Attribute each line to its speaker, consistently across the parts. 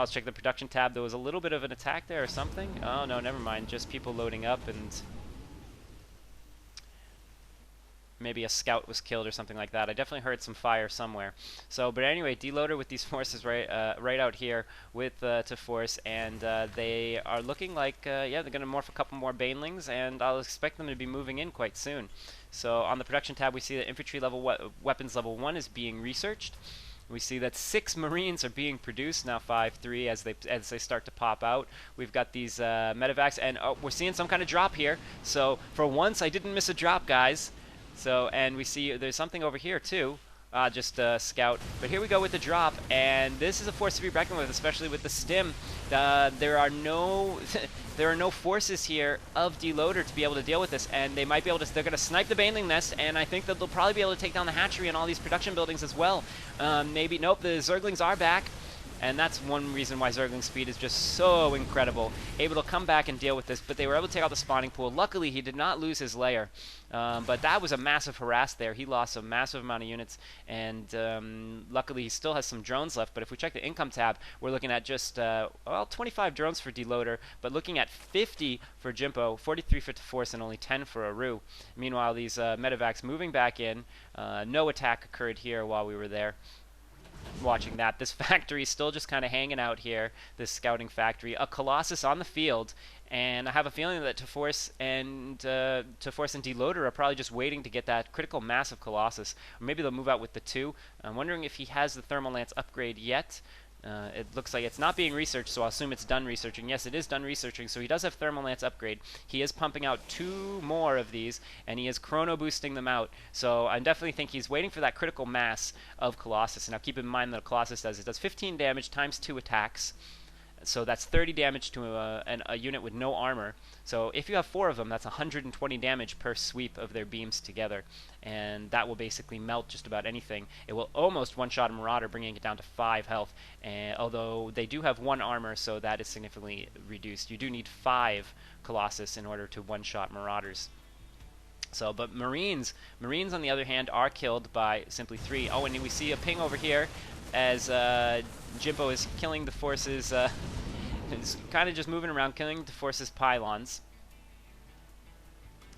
Speaker 1: Let's check the production tab. There was a little bit of an attack there or something. Oh, no, never mind. Just people loading up and maybe a scout was killed or something like that. I definitely heard some fire somewhere. So, but anyway, DeLoAdEr with these forces right out here with TehForce, and they are looking like, yeah, they're going to morph a couple more banelings, and I'll expect them to be moving in quite soon. So on the production tab, we see that infantry level weapons level 1 is being researched. We see that 6 Marines are being produced now, 5-3 as they start to pop out. We've got these medevacs, and we're seeing some kind of drop here. So for once, I didn't miss a drop, guys. So, and we see there's something over here too, just a scout. But here we go with the drop, and this is a force to be reckoned with, especially with the stim. There are no there are no forces here of DeLoAdEr to be able to deal with this, and they might be able to. They're going to snipe the baneling nest, and I think that they'll probably be able to take down the hatchery and all these production buildings as well. Maybe nope. The Zerglings are back. And that's one reason why Zergling speed is just so incredible. Able to come back and deal with this, but they were able to take out the spawning pool. Luckily, he did not lose his lair. But that was a massive harass there. He lost a massive amount of units, and luckily he still has some drones left. But if we check the income tab, we're looking at just, well, 25 drones for DeLoAdEr, but looking at 50 for jimpo, 43 for TehForce, and only 10 for Arew. Meanwhile, these medevacs moving back in. No attack occurred here while we were there. Watching that. This factory still just kind of hanging out here, this scouting factory. A Colossus on the field, and I have a feeling that TehForce and DeLoAdEr are probably just waiting to get that critical mass of Colossus. Or maybe they'll move out with the 2. I'm wondering if he has the Thermal Lance upgrade yet. It looks like it's not being researched, so I'll assume it's done researching. Yes, it is done researching, so he does have Thermal Lance upgrade. He is pumping out 2 more of these, and he is chrono boosting them out. So I definitely think he's waiting for that critical mass of Colossus. Now keep in mind that a Colossus does 15 damage times 2 attacks. So that's 30 damage to a unit with no armor. So if you have 4 of them, that's 120 damage per sweep of their beams together. And that will basically melt just about anything. It will almost one-shot a Marauder, bringing it down to 5 health. And although they do have 1 armor, so that is significantly reduced. You do need 5 Colossus in order to one-shot Marauders. So, but Marines on the other hand are killed by simply 3. Oh, and we see a ping over here as jimpo is killing the forces. It's kind of just moving around, killing the forces' pylons.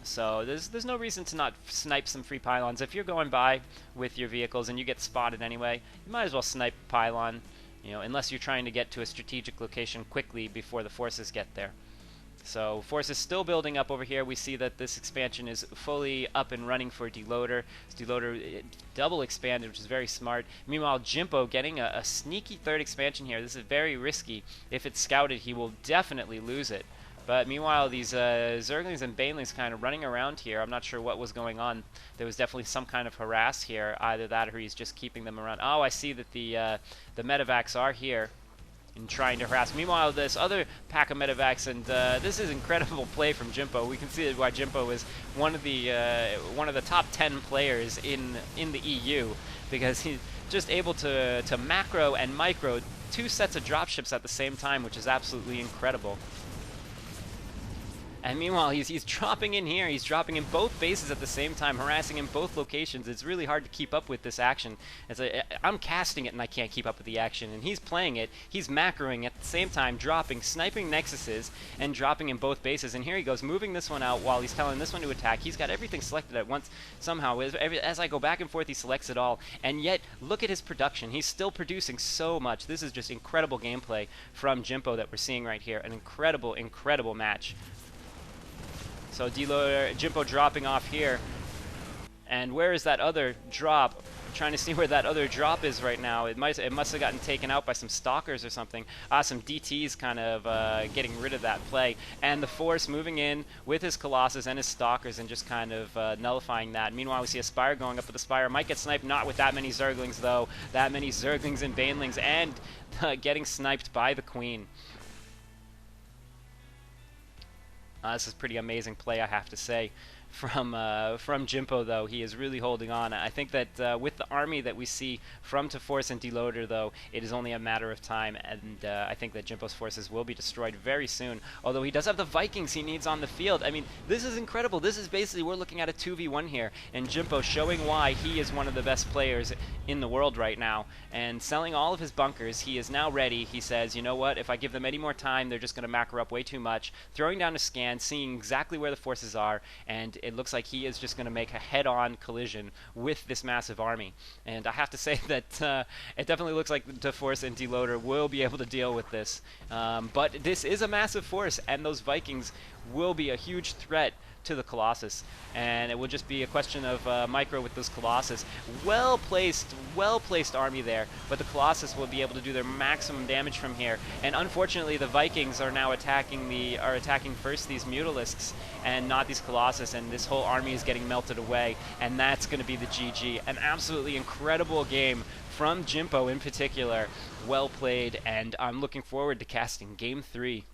Speaker 1: So there's no reason to not snipe some free pylons. If you're going by with your vehicles and you get spotted anyway, you might as well snipe a pylon. You know, unless you're trying to get to a strategic location quickly before the forces get there. So force is still building up over here. We see that this expansion is fully up and running for DeLoAdEr. DeLoAdEr double expanded, which is very smart. Meanwhile, jimpo getting a sneaky 3rd expansion here. This is very risky. If it's scouted, he will definitely lose it. But meanwhile, these Zerglings and Banelings kind of running around here. I'm not sure what was going on. There was definitely some kind of harass here. Either that or he's just keeping them around. Oh, I see that the medevacs are here and trying to harass. Meanwhile, this other pack of medevacs, and this is incredible play from jimpo. We can see why jimpo is one of the top 10 players in the EU, because he's just able to macro and micro 2 sets of dropships at the same time, which is absolutely incredible. And meanwhile, he's dropping in here. He's dropping in both bases at the same time, harassing in both locations. It's really hard to keep up with this action. I'm casting it and I can't keep up with the action. And he's playing it. He's macroing at the same time, dropping, sniping nexuses, and dropping in both bases. And here he goes, moving this one out while he's telling this one to attack. He's got everything selected at once somehow. As I go back and forth, he selects it all. And yet, look at his production. He's still producing so much. This is just incredible gameplay from jimpo that we're seeing right here. An incredible, incredible match. So DeLoAdEr, jimpo dropping off here. And where is that other drop? I'm trying to see where that other drop is right now. It must have gotten taken out by some stalkers or something. Some DTs kind of getting rid of that play. And the force moving in with his Colossus and his stalkers and just kind of nullifying that. Meanwhile, we see a Spire going up with the Spire. Might get sniped, not with that many Zerglings though. That many Zerglings and Banelings, and getting sniped by the Queen. This is pretty amazing play, I have to say, from jimpo, though. He is really holding on. I think that with the army that we see from TehForce and DeLoAdEr, though, it is only a matter of time, and I think that jimpo's forces will be destroyed very soon. Although he does have the Vikings he needs on the field. I mean, this is incredible. This is basically, we're looking at a 2v1 here, and jimpo showing why he is one of the best players in the world right now, and selling all of his bunkers. He is now ready. He says, you know what, if I give them any more time, they're just going to macro up way too much. Throwing down a scan, seeing exactly where the forces are, and it looks like he is just going to make a head-on collision with this massive army. And I have to say that it definitely looks like TehForce and DeLoAdEr will be able to deal with this. But this is a massive force, and those Vikings will be a huge threat to the Colossus, and it will just be a question of micro with those Colossus. Well placed army there, but the Colossus will be able to do their maximum damage from here. And unfortunately, the Vikings are now attacking first these Mutalisks and not these Colossus, and this whole army is getting melted away, and that's going to be the GG. An absolutely incredible game from jimpo in particular. Well played, and I'm looking forward to casting Game 3.